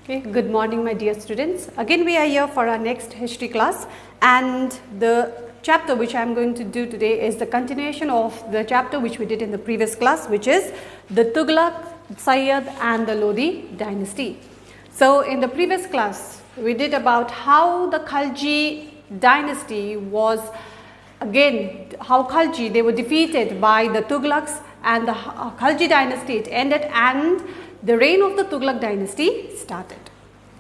Okay, good morning my dear students. Again we are here for our next history class, and the chapter which I am going to do today is the continuation of the chapter which we did in the previous class, which is the Tughlaq, Sayyid and the Lodi dynasty. So in the previous class we did about how the Khalji dynasty was, again how Khalji, they were defeated by the Tughlags, and the Khalji dynasty it ended and the reign of the Tughlaq dynasty started.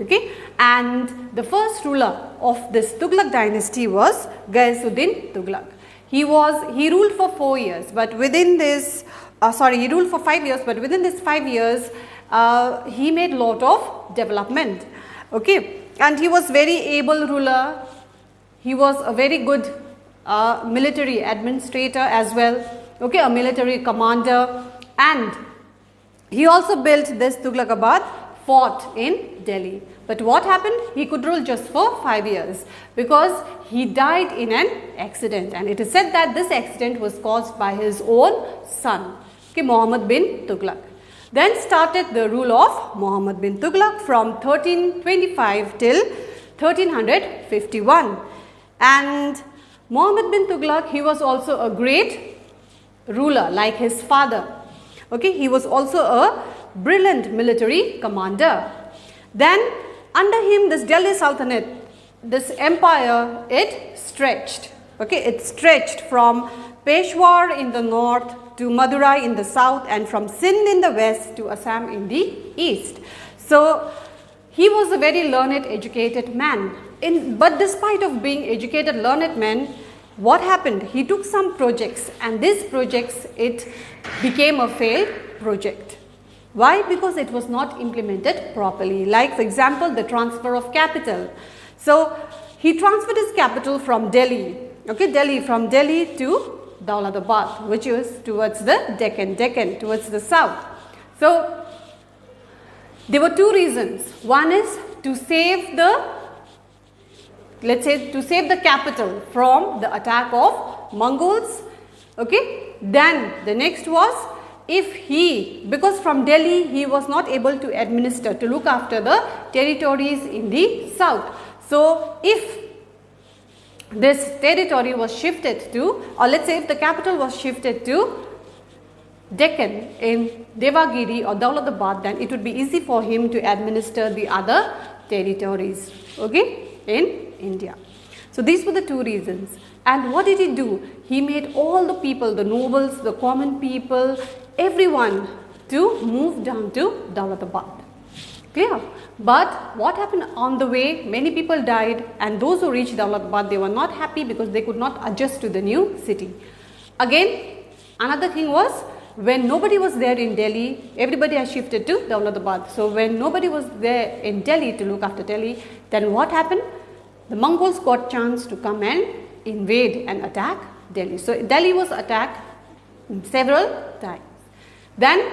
Okay, and the first ruler of this Tughlaq dynasty was Ghiyasuddin Tughlaq. He ruled for 4 years, but within this he ruled for 5 years, but within this 5 years he made lot of development. Okay, and he was very able ruler. He was a very good military administrator as well. Okay, a military commander, and he also built this Tughlaqabad fort in Delhi. But what happened? He could rule just for 5 years because he died in an accident, and it is said that this accident was caused by his own son, okay, Muhammad bin Tughlaq. Then started the rule of Muhammad bin Tughlaq from 1325 till 1351. And Muhammad bin Tughlaq, he was also a great ruler like his father. Okay, he was also a brilliant military commander. Then under him this Delhi Sultanate, this empire, it stretched. Okay, it stretched from Peshawar in the north to Madurai in the south, and from Sindh in the west to Assam in the east. So he was a very learned, educated man. But despite of being educated, learned man, what happened? He took some projects, and these projects, it became a failed project. Why? Because it was not implemented properly. Like for example, the transfer of capital. So he transferred his capital from Delhi, okay, from Delhi to Daulatabad, which is towards the Deccan, towards the south. So there were two reasons. One is to save the, let's say, to save the capital from the attack of Mongols. Okay, then the next was, because from Delhi he was not able to administer, to look after the territories in the south. So if this territory was shifted to, or let's say if the capital was shifted to Deccan in Devagiri or Daulatabad, then it would be easy for him to administer the other territories, okay, in India. So these were the two reasons. And what did he do? He made all the people, the nobles, the common people, everyone to move down to Daulatabad. Clear? But what happened on the way? Many people died, and those who reached Daulatabad, they were not happy because they could not adjust to the new city. Again, another thing was, when nobody was there in Delhi, everybody has shifted to Daulatabad. So when nobody was there in Delhi to look after Delhi, then what happened? The Mongols got chance to come and invade and attack Delhi. So Delhi was attacked several times. Then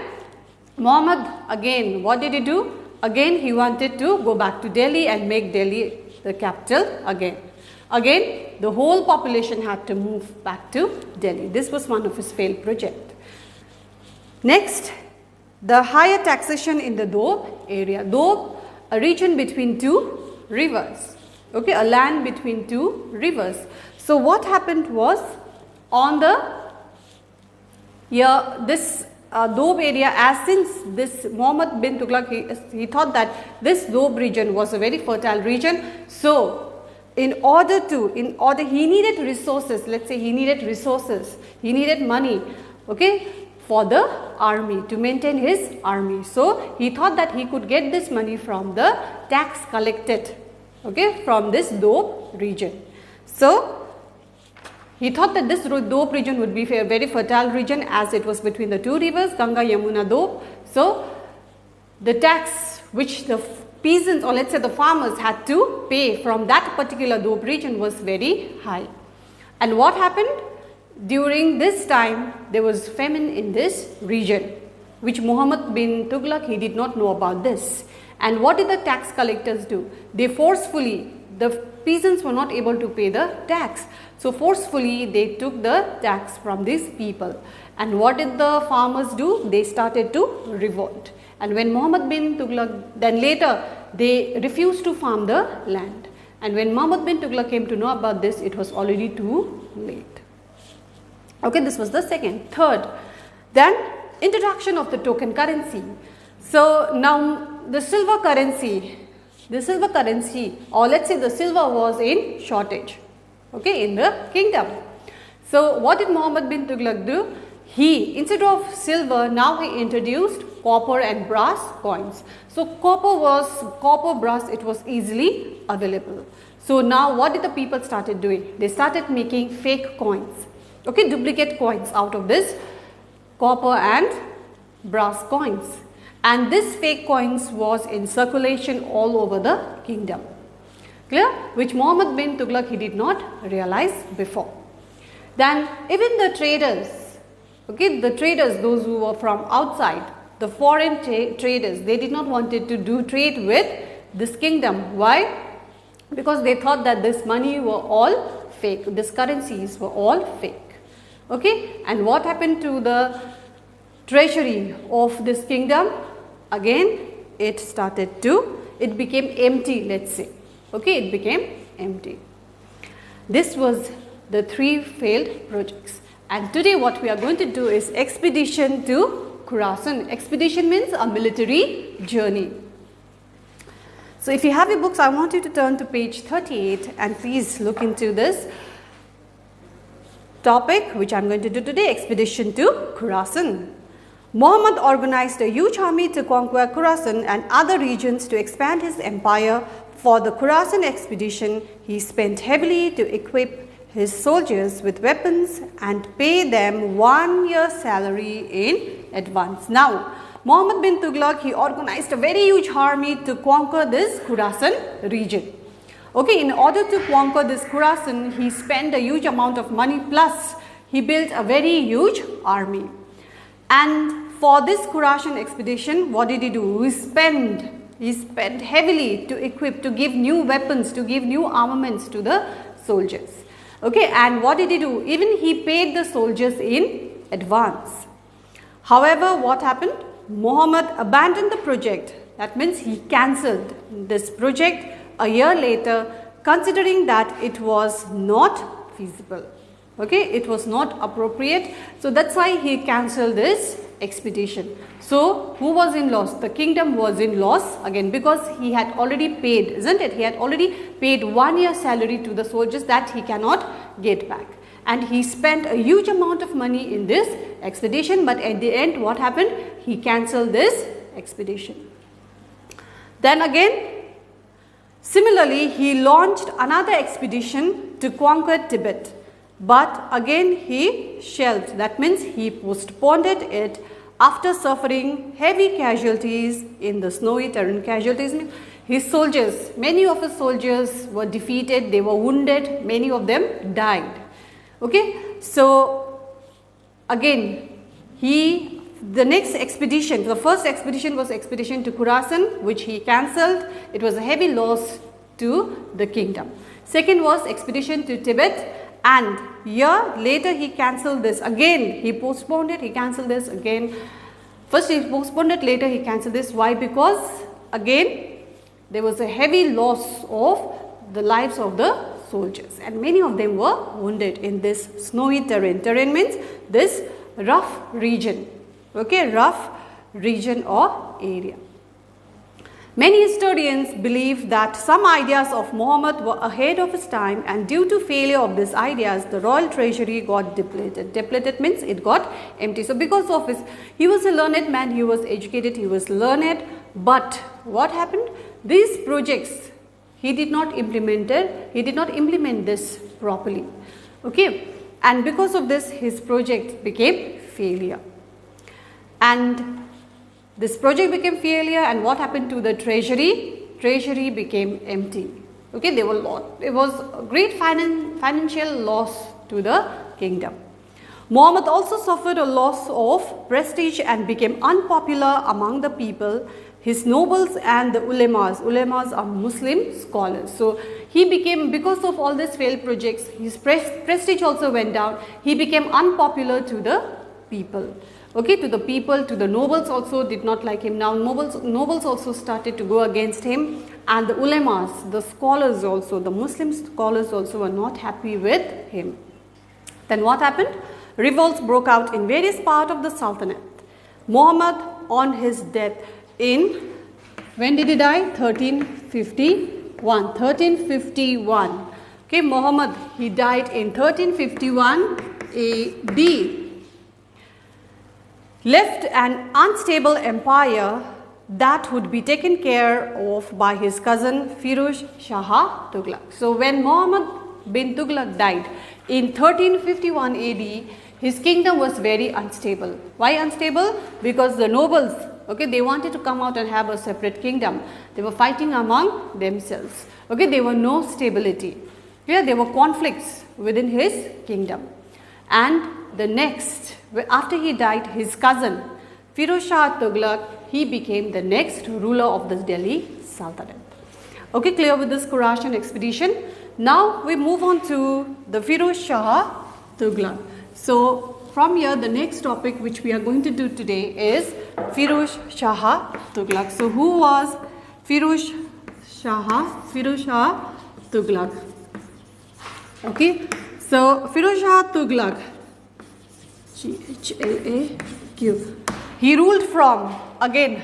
Muhammad, again, what did he do? Again he wanted to go back to Delhi and make Delhi the capital again. Again the whole population had to move back to Delhi. This was one of his failed projects. Next, the higher taxation in the Doab area. Doab, a region between two rivers. Okay, a land between two rivers. So what happened was, on the this Doab area, as since this Muhammad bin Tughlaq, he thought that this Doab region was a very fertile region. So in order he needed resources, let's say he needed resources, he needed money, okay, for the army, to maintain his army. So he thought that he could get this money from the tax collected, okay, from this Doab region. So he thought that this Doab region would be a very fertile region, as it was between the two rivers, Ganga, Yamuna, Doab. So the tax which the peasants, or let's say the farmers, had to pay from that particular Doab region was very high. And what happened? During this time, there was famine in this region, which Muhammad bin Tughlaq, he did not know about this. And what did the tax collectors do? They forcefully, the peasants were not able to pay the tax. So forcefully they took the tax from these people. And what did the farmers do? They started to revolt. And when Muhammad bin Tughlaq, then later they refused to farm the land. And when Muhammad bin Tughlaq came to know about this, it was already too late. Okay, this was the second. Third, then introduction of the token currency. So now the silver currency, or let's say the silver was in shortage, okay, in the kingdom. So what did Muhammad bin Tughlaq do? He, instead of silver, now he introduced copper and brass coins. So copper, brass, it was easily available. So now what did the people started doing? They started making fake coins, okay, duplicate coins out of this copper and brass coins. And this fake coins was in circulation all over the kingdom. Clear? Which Muhammad bin Tughlaq, he did not realize before. Then even the traders, okay, the traders, those who were from outside, the foreign traders, they did not wanted to do trade with this kingdom. Why? Because they thought that this money were all fake, these currencies were all fake. Okay, and what happened to the treasury of this kingdom? Again, it became empty, let's say. Okay, it became empty. This was the 3 failed projects. And today what we are going to do is expedition to Khurasan. Expedition means a military journey. So if you have your books, I want you to turn to page 38 and please look into this topic which I am going to do today, expedition to Khurasan. Muhammad organized a huge army to conquer Khurasan and other regions to expand his empire. For the Khurasan expedition, he spent heavily to equip his soldiers with weapons and pay them 1 year's salary in advance. Now, Muhammad bin Tughlaq, he organized a very huge army to conquer this Khurasan region. Okay, in order to conquer this Khurasan, he spent a huge amount of money, plus he built a very huge army. And for this Khurasan expedition, what did he do? He spent heavily to equip, to give new weapons, to give new armaments to the soldiers. Okay, and what did he do? Even he paid the soldiers in advance. However, what happened? Muhammad abandoned the project. That means he cancelled this project a year later, considering that it was not feasible. Okay, it was not appropriate. So that's why he cancelled this expedition. So who was in loss? The kingdom was in loss again, because he had already paid, isn't it? He had already paid 1 year's salary to the soldiers that he cannot get back. And he spent a huge amount of money in this expedition, but at the end what happened? He cancelled this expedition. Then again, similarly, he launched another expedition to conquer Tibet. But again he shelved, that means he postponed it after suffering heavy casualties in the snowy terrain. Casualties means his soldiers, many of his soldiers were defeated, they were wounded, many of them died. Okay, so again the next expedition, the first expedition was expedition to Khurasan, which he cancelled. It was a heavy loss to the kingdom. Second was expedition to Tibet. And year later he cancelled this again. He postponed it, he cancelled this again. First he postponed it, later he cancelled this. Why? Because again there was a heavy loss of the lives of the soldiers, and many of them were wounded in this snowy terrain. Terrain means this rough region. Okay, rough region or area. Many historians believe that some ideas of Muhammad were ahead of his time, and due to failure of these ideas, the royal treasury got depleted. Depleted means it got empty. So because of his, he was a learned man, he was educated, he was learned, but what happened? These projects, he did not implement this properly. Okay, and because of this, his project became failure. And this project became failure, and what happened to the treasury? Treasury became empty. Okay, there was a great financial loss to the kingdom. Muhammad also suffered a loss of prestige and became unpopular among the people, his nobles and the ulemas. Ulemas are Muslim scholars. So he became, because of all these failed projects, his prestige also went down. He became unpopular to the people. Okay, to the people, to the nobles also did not like him. Now nobles also started to go against him, and the ulemas, the scholars also, the Muslim scholars also were not happy with him. Then what happened? Revolts broke out in various parts of the Sultanate. Muhammad, on his death in, when did he die? 1351. 1351. Okay, Muhammad, he died in 1351 AD. Left an unstable empire that would be taken care of by his cousin Firuz Shah Tughlaq. So when Muhammad bin Tughlaq died in 1351 AD, his kingdom was very unstable. Why unstable? Because the nobles, okay, they wanted to come out and have a separate kingdom. They were fighting among themselves. Okay, there were no stability. Yeah, there were conflicts within his kingdom. And the next, after he died, his cousin Firuz Shah Tughlaq, he became the next ruler of the Delhi Sultanate. Okay, clear with this Khurasan expedition? Now we move on to the Firuz Shah Tughlaq. So from here, the next topic which we are going to do today is Firuz Shah Tughlaq. So who was Firuz Shah Tughlaq? Okay, so Firuz Shah Tughlaq, G-H-L-A-Q. He ruled from, again,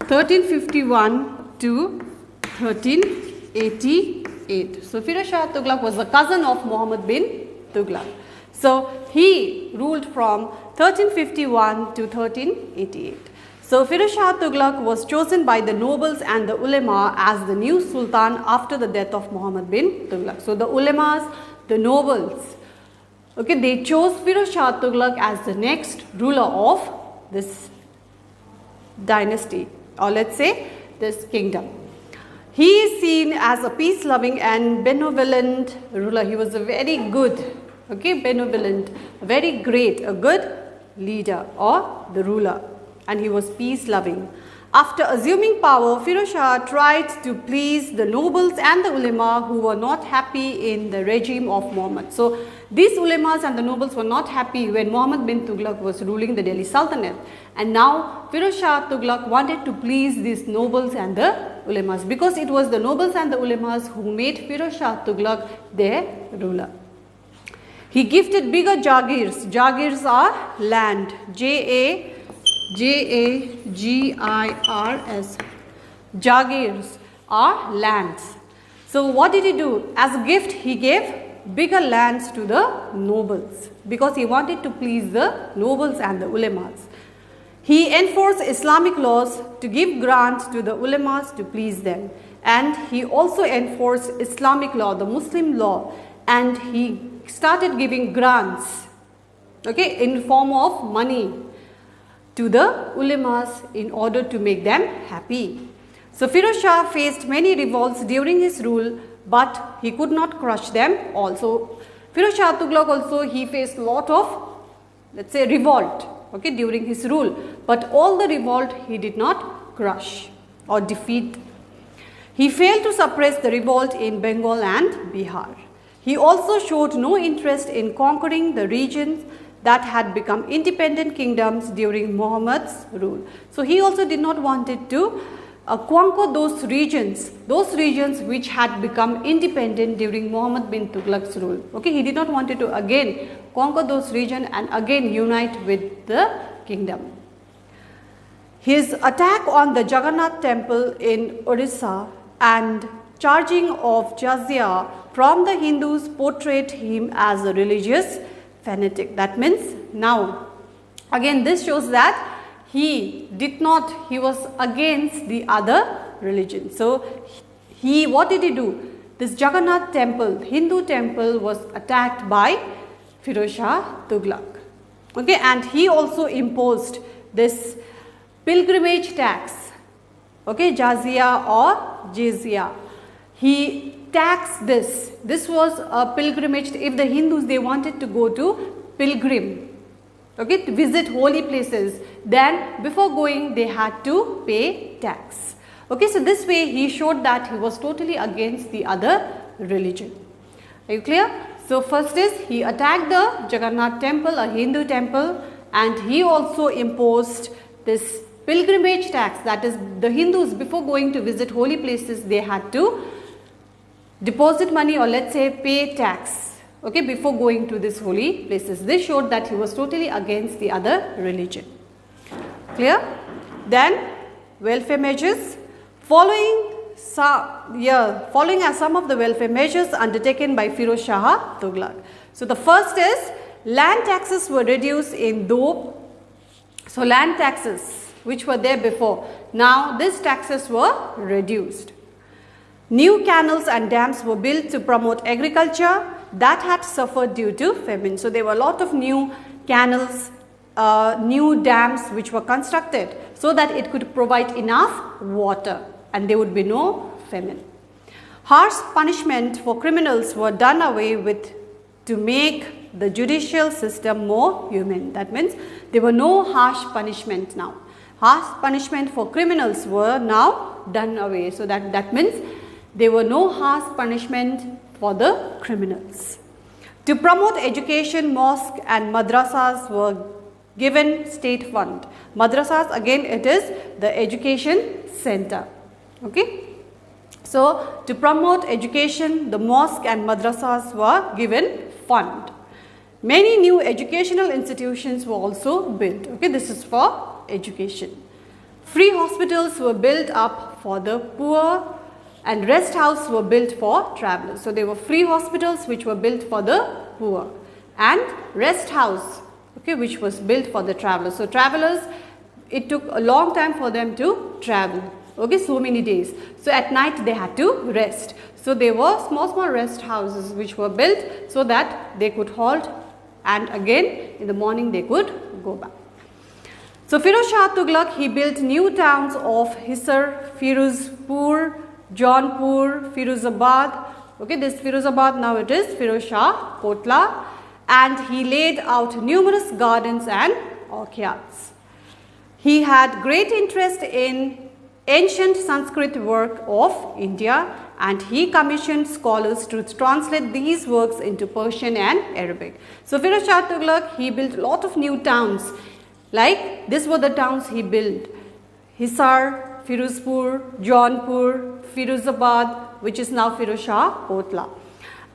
1351 to 1388. So Firuz Shah Tughlaq was the cousin of Muhammad bin Tughlaq. So he ruled from 1351 to 1388. So Firuz Shah Tughlaq was chosen by the nobles and the ulema as the new sultan after the death of Muhammad bin Tughlaq. So the ulemas, the nobles, okay, they chose Firuz Shah Tughlaq as the next ruler of this dynasty, or let's say this kingdom. He is seen as a peace-loving and benevolent ruler. He was a very good, okay, benevolent, very great, a good leader or the ruler, and he was peace-loving. After assuming power, Firuz Shah tried to please the nobles and the ulema who were not happy in the regime of Muhammad. So these ulemas and the nobles were not happy when Muhammad bin Tughlaq was ruling the Delhi Sultanate, and now Firuz Shah Tughlaq wanted to please these nobles and the ulemas, because it was the nobles and the ulemas who made Firuz Shah Tughlaq their ruler. He gifted bigger jagirs. Jagirs are land. J-A-G-I-R-S. Jagirs are lands. So what did he do? As a gift, he gave bigger lands to the nobles, because he wanted to please the nobles and the ulemas. He enforced Islamic laws to give grants to the ulemas to please them, and he also enforced Islamic law, the Muslim law, and he started giving grants, okay, in form of money to the ulemas in order to make them happy. So Firuz Shah faced many revolts during his rule, but he could not crush them also. Firuz Shah Tughlaq also, he faced a lot of, let's say, revolt, okay, during his rule, but all the revolt he did not crush or defeat. He failed to suppress the revolt in Bengal and Bihar. He also showed no interest in conquering the regions that had become independent kingdoms during Muhammad's rule. So he also did not wanted to conquer those regions which had become independent during Muhammad bin Tughlaq's rule. Okay, he did not wanted to again conquer those regions and again unite with the kingdom. His attack on the Jagannath temple in Orissa and charging of jizya from the Hindus portrayed him as a religious fanatic. That means now again this shows that he was against the other religion. So what did he do? This Jagannath temple, Hindu temple, was attacked by Firuz Shah Tughlaq. Okay, and he also imposed this pilgrimage tax, okay, jizya or jizya. He taxed this. This was a pilgrimage. If the Hindus, they wanted to go to pilgrim, okay, to visit holy places, then before going they had to pay tax. Okay, so this way he showed that he was totally against the other religion. Are you clear? So first is he attacked the Jagannath temple, a Hindu temple, and he also imposed this pilgrimage tax, that is the Hindus before going to visit holy places they had to deposit money, or let's say pay tax, okay, before going to these holy places. This showed that he was totally against the other religion. Clear? Then welfare measures. Following are some of the welfare measures undertaken by Firoz Shah Tughlaq. So the first is land taxes were reduced in Doab. So land taxes which were there before, now these taxes were reduced. New canals and dams were built to promote agriculture that had suffered due to famine. So there were a lot of new canals, new dams which were constructed so that it could provide enough water and there would be no famine. Harsh punishment for criminals were done away with to make the judicial system more humane. That means there were no harsh punishment now. Harsh punishment for criminals were now done away. So that means there were no harsh punishment for the criminals. To promote education, mosques and madrasas were given state fund. Madrasas, again, it is the education center. Okay. So to promote education, the mosque and madrasas were given fund. Many new educational institutions were also built. Okay, this is for education. Free hospitals were built up for the poor and rest houses were built for travelers. So there were free hospitals which were built for the poor and rest house, okay, which was built for the travelers. So travelers, it took a long time for them to travel, okay, so many days. So at night they had to rest. So there were small rest houses which were built so that they could halt and again in the morning they could go back. So Firoz Shah Tughlaq, he built new towns of Hisar, Firozpur, Jaunpur, Firozabad. Okay, this Firozabad, now it is Firoz Shah Kotla, and he laid out numerous gardens and orchards. He had great interest in ancient Sanskrit work of India and he commissioned scholars to translate these works into Persian and Arabic. So Firoz Shah Tughlaq, he built a lot of new towns, like these were the towns he built: Hisar, Firozpur, Jaunpur, Firozabad, which is now Firoz Shah Kotla.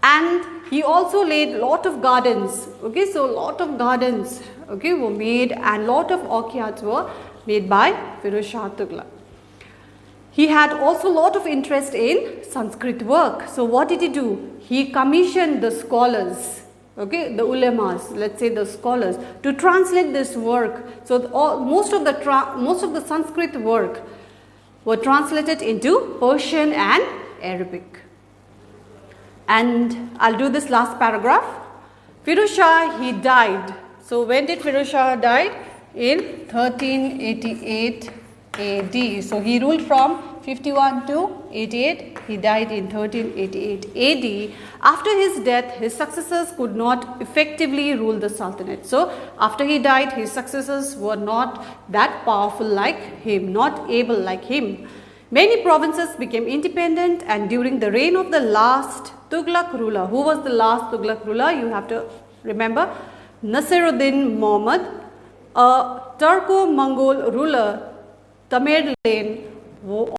And he also laid a lot of gardens, okay, so a lot of gardens, okay, were made and lot of orchards were made by Firoz Shah Tughlaq. He had also a lot of interest in Sanskrit work. So what did he do? He commissioned the scholars, okay, the ulemas, let's say the scholars, to translate this work. So most of the Sanskrit work were translated into Persian and Arabic. And I'll do this last paragraph. Firoz Shah, he died. So when did Firoz Shah die? In 1388 AD. So he ruled from 51 to 88. He died in 1388 AD. After his death, his successors could not effectively rule the Sultanate. So after he died, his successors were not that powerful like him, not able like him. Many provinces became independent, and during the reign of the last Tughlaq ruler, who was the last Tughlaq ruler? You have to remember Nasiruddin Muhammad, a Turco-Mongol ruler, Tamerlane,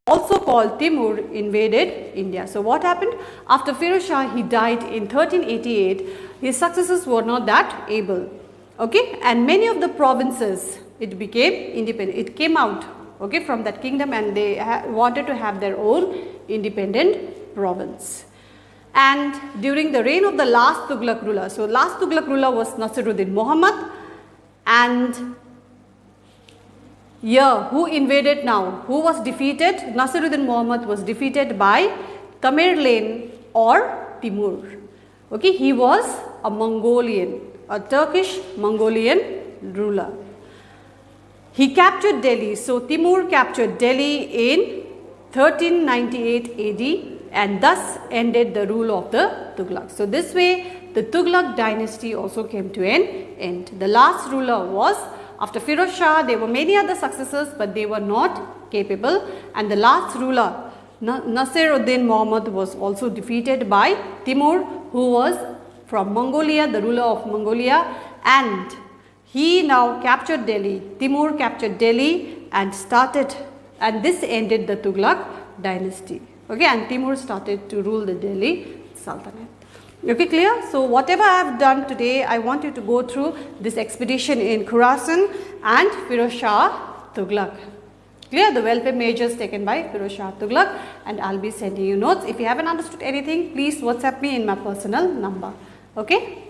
also called Timur, invaded India. So what happened? After Firoz Shah, he died in 1388, his successors were not that able. Okay, and many of the provinces, it became independent. It came out, okay, from that kingdom, and they wanted to have their own independent province. And during the reign of the last Tughlaq ruler, so last Tughlaq ruler was Nasiruddin Muhammad, and who invaded now? Who was defeated? Nasiruddin Muhammad was defeated by Tamerlane or Timur. Okay, he was a Mongolian, a Turkish Mongolian ruler. He captured Delhi. So Timur captured Delhi in 1398 AD and thus ended the rule of the Tughlaq. So this way the Tughlaq dynasty also came to an end. The last ruler was, after Firoz Shah, there were many other successors, but they were not capable, and the last ruler, Nasiruddin Muhammad, was also defeated by Timur, who was from Mongolia, the ruler of Mongolia, and He now captured Delhi. Timur captured Delhi and this ended the Tughlaq dynasty. Okay, and Timur started to rule the Delhi Sultanate. Okay, clear? So whatever I have done today, I want you to go through this expedition in Khurasan and Firoz Shah Tughlaq. Clear? The welfare measures taken by Firoz Shah Tughlaq, and I'll be sending you notes. If you haven't understood anything, please WhatsApp me in my personal number. Okay?